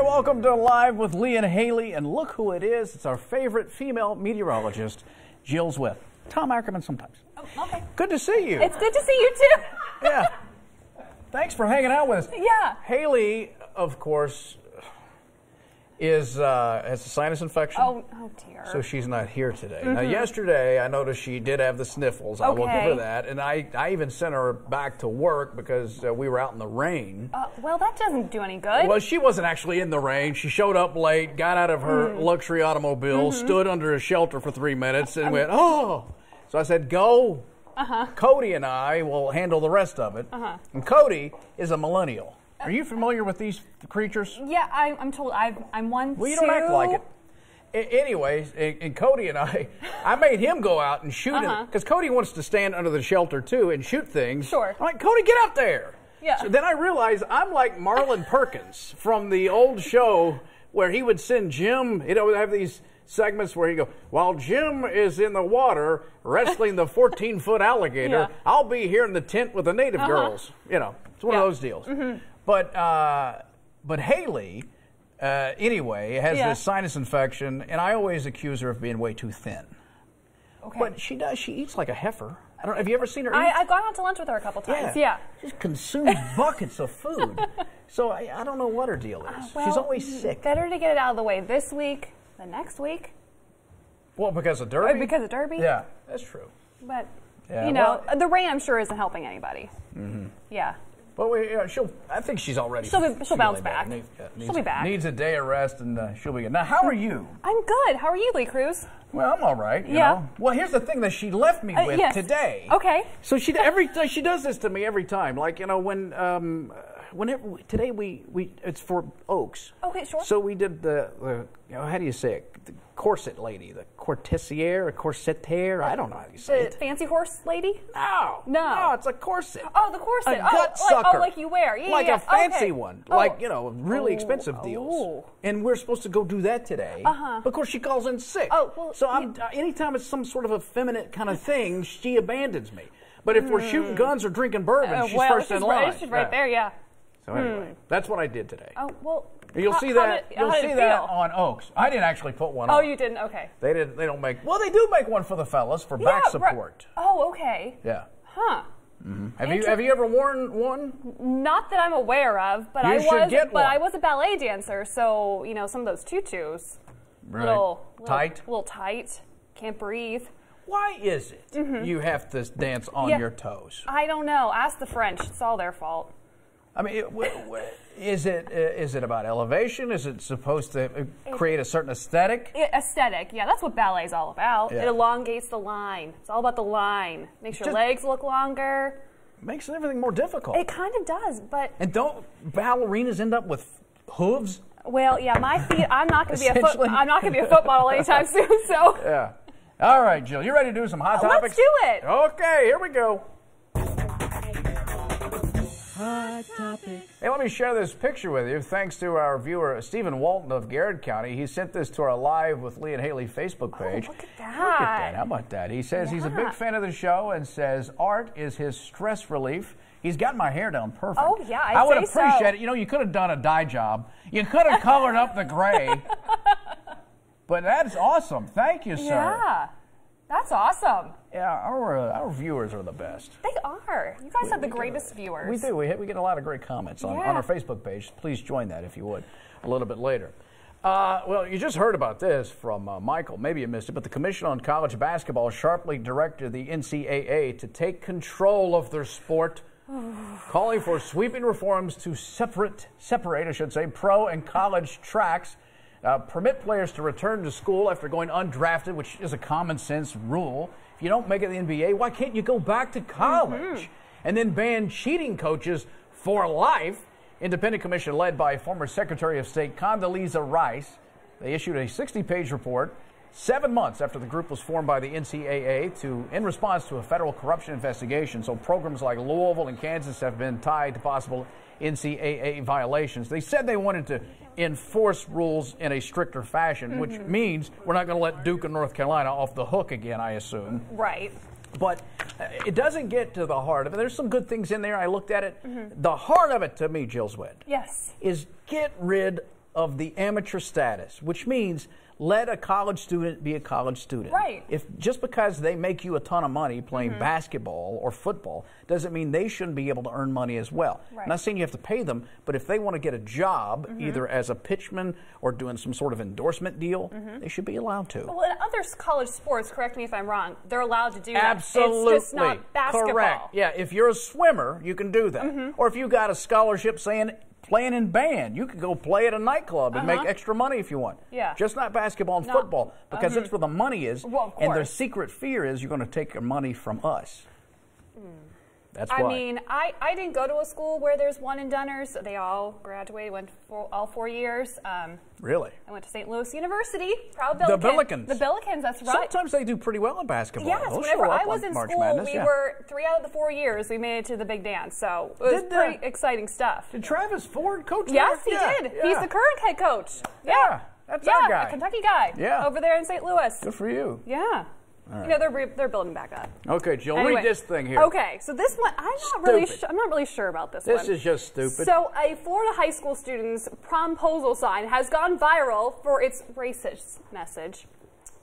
welcome to Live with Lee and Hayley, and look who it is. It's our favorite female meteorologist, Jill Zwift. Tom Ackerman sometimes. Oh, okay. Good to see you. It's good to see you too. Yeah. Thanks for hanging out with us. Yeah. Hayley, of course, has a sinus infection. Oh dear. So she's not here today. Now, yesterday, I noticed she did have the sniffles. I will give her that. And I even sent her back to work because we were out in the rain. Well, that doesn't do any good. Well, she wasn't actually in the rain. She showed up late, got out of her luxury automobile, stood under a shelter for 3 minutes, and went, oh. So I said, go. Cody and I will handle the rest of it. And Cody is a millennial. Are you familiar with these creatures? Yeah, I'm told. I'm one. Well, you don't act like it. Anyways, and Cody and I made him go out and shoot it because Cody wants to stand under the shelter too and shoot things. Sure. I'm like, Cody, get up there. Yeah. So then I realized I'm like Marlon Perkins from the old show where he would send Jim. You know, would have these segments where he go, while Jim is in the water wrestling the 14-foot alligator, I'll be here in the tent with the native girls. You know, it's one of those deals. But Hayley, anyway, has this sinus infection, and I always accuse her of being way too thin. Okay. But she does. She eats like a heifer. I don't. Have you ever seen her eat? I've gone out to lunch with her a couple times. Yeah. She consumes buckets of food. So I don't know what her deal is. Well, she's always sick. Better to get it out of the way this week than next week. Well, because of Derby? Because of Derby? Yeah, that's true. But, you know, the rain, I'm sure, isn't helping anybody. Yeah. But I think she's already. She'll bounce back. She'll be back. Needs a day of rest, and she'll be good. Now, how are you? I'm good. How are you, Lee Cruz? Well, I'm all right. You know? Well, here's the thing that she left me with today. Okay. So she does this to me every time. Like, you know, whenever today it's for Oaks. Okay, sure. So we did the how do you say it? The corset lady, the corsetier, a corsetier. I don't know how you say it. Fancy horse lady? No, it's a corset. Oh, the corset. A gut sucker. Like you wear. Yeah, like a fancy one. Like, you know, really expensive deals. Oh. And we're supposed to go do that today. But of course, she calls in sick. Oh, well, so anytime it's some sort of effeminate kind of thing, she abandons me. But if we're shooting guns or drinking bourbon, she's first in line. She's right there, yeah. So anyway, that's what I did today. Oh, well. You'll see that on Oaks. I didn't actually put one on. Oh, you didn't? Okay. They don't make. Well, they do make one for the fellas for back support. Right. Oh, okay. Yeah. Huh. Have you ever worn one? Not that I'm aware of, but I was a ballet dancer, so you know some of those tutus, little tight, can't breathe. Why is it you have to dance on your toes? I don't know. Ask the French. It's all their fault. I mean, is it about elevation? Is it supposed to create a certain aesthetic? Aesthetic, yeah. That's what ballet is all about. Yeah. It elongates the line. It's all about the line. Makes your legs look longer. Makes everything more difficult. It kind of does, but... And don't ballerinas end up with hooves? Well, yeah, my feet... I'm not going to be a foot model anytime soon, so... Yeah. All right, Jill, you ready to do some hot topics? Let's do it. Okay, here we go. Hot topics. Hey, let me share this picture with you. Thanks to our viewer, Stephen Walton of Garrett County. He sent this to our Live with Lee and Hayley Facebook page. Oh, look at that. Look at that. How about that? He says he's a big fan of the show and says art is his stress relief. He's got my hair down perfect. Oh, yeah, I would appreciate it. You know, you could have done a dye job. You could have colored up the gray. But that's awesome. Thank you, sir. Yeah. That's awesome. Yeah, our viewers are the best. They are. You guys have the greatest viewers. We do. We get a lot of great comments on our Facebook page. Please join that if you would a little bit later. Well, you just heard about this from Michael. Maybe you missed it, but the Commission on College Basketball sharply directed the NCAA to take control of their sport, calling for sweeping reforms to separate, I should say, pro and college tracks. Permit players to return to school after going undrafted, which is a common sense rule. If you don't make it in the NBA, why can't you go back to college? And then ban cheating coaches for life. Independent commission led by former Secretary of State Condoleezza Rice. They issued a 60-page report 7 months after the group was formed by the NCAA in response to a federal corruption investigation. So programs like Louisville and Kansas have been tied to possible NCAA violations. They said they wanted to enforce rules in a stricter fashion, which means we're not going to let Duke and North Carolina off the hook again, I assume. Right. But it doesn't get to the heart of it. There's some good things in there. I looked at it. The heart of it, to me, Jill Zwift, yes, is get rid of the amateur status, which means let a college student be a college student. Right. If just because they make you a ton of money playing basketball or football doesn't mean they shouldn't be able to earn money as well. Right. I'm not saying you have to pay them, but if they want to get a job, either as a pitchman or doing some sort of endorsement deal, they should be allowed to. Well, in other college sports, correct me if I'm wrong, they're allowed to do Absolutely. that. It's just not basketball. Correct. Yeah, if you're a swimmer, you can do that. Or if you got a scholarship saying playing in band, you could go play at a nightclub and make extra money if you want. Yeah. Just not basketball and football, because that's where the money is. Well, and their secret fear is you're going to take your money from us. That's why. I mean, I didn't go to a school where there's one and doneers. They all graduated, went for all 4 years. Really? I went to St. Louis University. Proud Billikens. The Billikens. The Billikens, that's right. Sometimes they do pretty well in basketball. Yes, They'll whenever show up I was like in March school, Madness, we were 3 out of the 4 years, we made it to the big dance. So it was pretty exciting stuff. Did Travis Ford coach Yes, he there? did. He's the current head coach. Yeah, that's our guy. A Kentucky guy. Yeah. Over there in St. Louis. Good for you. Yeah. All right. You know, they're building back up. Okay, Jill, Anyway, read this thing here. Okay, so this one, I'm not really sure about this one. This is just stupid. So a Florida high school student's promposal sign has gone viral for its racist message.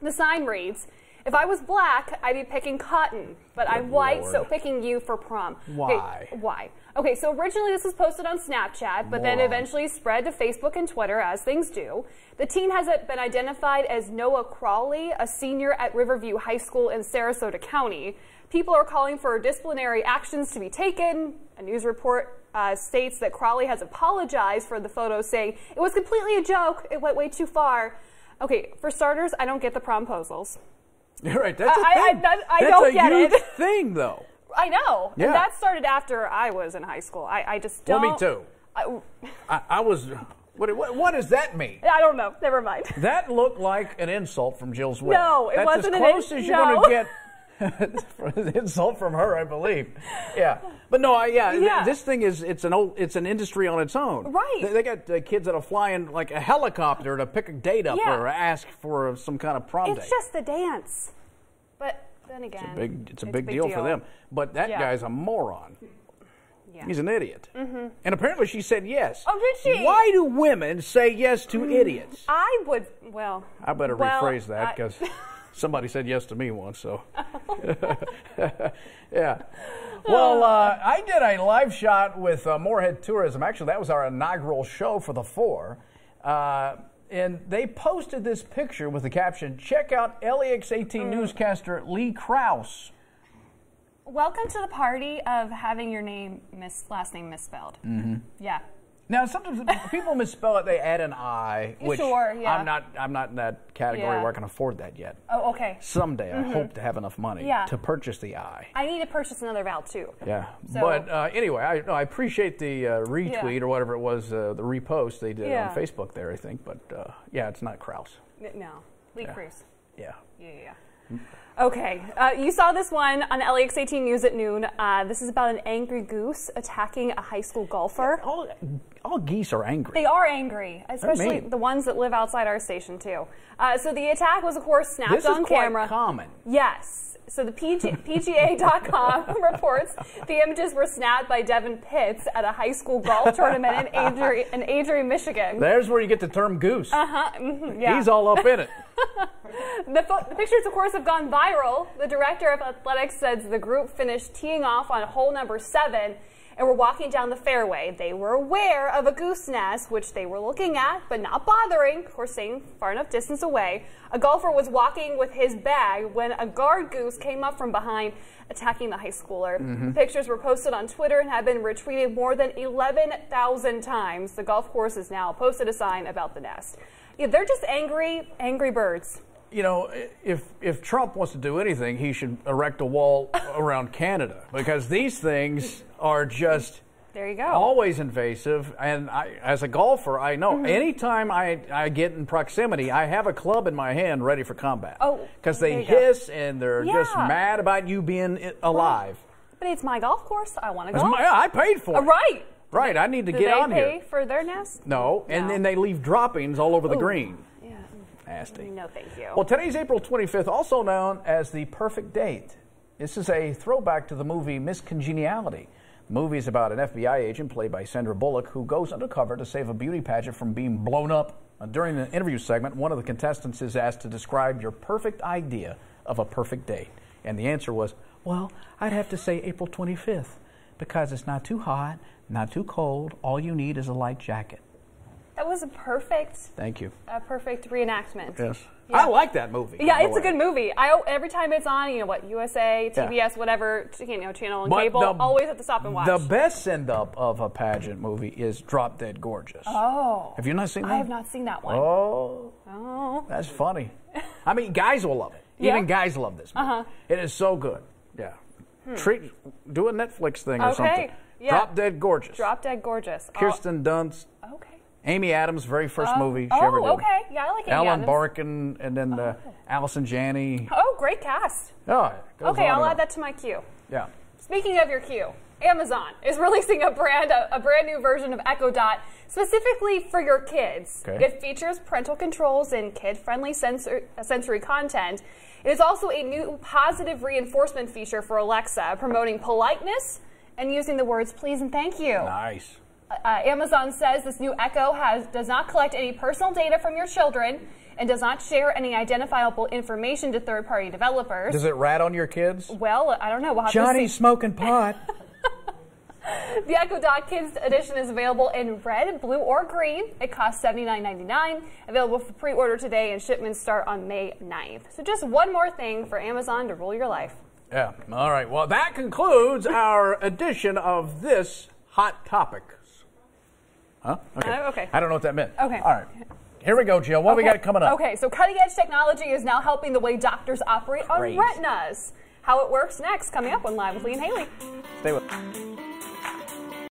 The sign reads, "If I was black, I'd be picking cotton, but I'm white, so picking you for prom." Why? Okay, why? Okay, so originally this was posted on Snapchat, but then eventually spread to Facebook and Twitter, as things do. The teen has been identified as Noah Crawley, a senior at Riverview High School in Sarasota County. People are calling for disciplinary actions to be taken. A news report states that Crawley has apologized for the photo, saying, "It was completely a joke. It went way too far." Okay, for starters, I don't get the promposals. You're right. That's a thing. I don't get it. That's a huge thing, though. I know. Yeah. And that started after I was in high school. I just don't. Well, me too. I was. What does that mean? I don't know. Never mind. That looked like an insult from Jill's Web. No, it wasn't an insult. That's as close as you're going to get an insult from her, I believe. Yeah. But no, this thing is, it's an industry on its own. Right. They got kids that are flying like a helicopter to pick a date up or ask for some kind of prom date. It's just a dance. But then again, it's a big deal for them. But that guy's a moron. Yeah. He's an idiot. And apparently she said yes. Oh, did she? Why do women say yes to idiots? I would, I better rephrase that because somebody said yes to me once, so. Yeah. Well, I did a live shot with Moorhead Tourism. Actually, that was our inaugural show for the 4. And they posted this picture with the caption, "Check out LEX 18 newscaster Lee Krause." Welcome to the party of having your last name misspelled. Yeah. Now, sometimes people misspell it. They add an I, which I'm not in that category where I can afford that yet. Oh, okay. Someday, I hope to have enough money to purchase the I. I need to purchase another vowel too. Yeah. So, but anyway, I appreciate the retweet or whatever it was, the repost they did on Facebook there, I think. But yeah, it's not Krause. No, Lee Cruz. Yeah. Yeah. Okay, you saw this one on LEX 18 News at noon. This is about an angry goose attacking a high school golfer. All geese are angry. They are angry, especially the ones that live outside our station too. So the attack was, of course, snapped on camera. This is quite common. Yes. So the PGA.com reports the images were snapped by Devin Pitts at a high school golf tournament in Adrian, Michigan. There's where you get the term goose. Yeah. He's all up in it. The pictures, of course, have gone viral. The director of athletics says the group finished teeing off on hole number 7 and were walking down the fairway. They were aware of a goose nest, which they were looking at, but not bothering, of course, staying far enough distance away. A golfer was walking with his bag when a guard goose came up from behind, attacking the high schooler. Pictures were posted on Twitter and have been retweeted more than 11,000 times. The golf course has now posted a sign about the nest. Yeah, they're just angry birds. You know, if Trump wants to do anything, he should erect a wall around Canada, because these things are just always invasive. And as a golfer, I know anytime I get in proximity, I have a club in my hand ready for combat. Oh, because they hiss and they're just mad about you being alive. But it's my golf course. I want to go. I paid for it. Right. Right. I need to get on here. Do they pay for their nest? No. And then they leave droppings all over the green. Nasty. No, thank you. Well, today's April 25th, also known as the perfect date. This is a throwback to the movie Miss Congeniality. The movie is about an FBI agent played by Sandra Bullock who goes undercover to save a beauty pageant from being blown up. During the interview segment, one of the contestants is asked to describe your perfect idea of a perfect date. And the answer was, well, I'd have to say April 25th because it's not too hot, not too cold. All you need is a light jacket. That was a perfect. Thank you. A perfect reenactment. Yes. Yeah. I like that movie. Yeah, it's a good movie. Every time it's on, USA, TBS, whatever, channel and cable, always have to stop and watch. The best send-up of a pageant movie is Drop Dead Gorgeous. Oh. Have you not seen that? I have not seen that one. Oh. That's funny. I mean, guys will love it. Even guys love this movie. It is so good. Yeah. Do a Netflix thing or something. Yeah. Drop Dead Gorgeous. Drop Dead Gorgeous. Kirsten Dunst. Okay. Amy Adams' very first movie she ever did. Okay. Yeah, I like Amy Adams. Alan Barkin and then Allison Janney. Oh, great cast. Oh, okay, I'll add that to my queue. Yeah. Speaking of your queue, Amazon is releasing a brand new version of Echo Dot specifically for your kids. Okay. It features parental controls and kid-friendly sensory content. It is also a new positive reinforcement feature for Alexa, promoting politeness and using the words please and thank you. Nice. Amazon says this new Echo does not collect any personal data from your children and does not share any identifiable information to third-party developers. Does it rat on your kids? Well, I don't know. We'll have Johnny's to see. smoking pot. The Echo Dot Kids edition is available in red, blue, or green. It costs $79.99. Available for pre-order today, and shipments start on May 9th. So just one more thing for Amazon to rule your life. Yeah. All right. Well, that concludes our edition of this Hot Topics. Huh? Okay. Okay. I don't know what that meant. Okay. All right. Here we go, Jill. What we got coming up? Okay. So cutting-edge technology is now helping the way doctors operate on retinas. How it works next, coming up on Live with Lee and Hayley. Stay with us.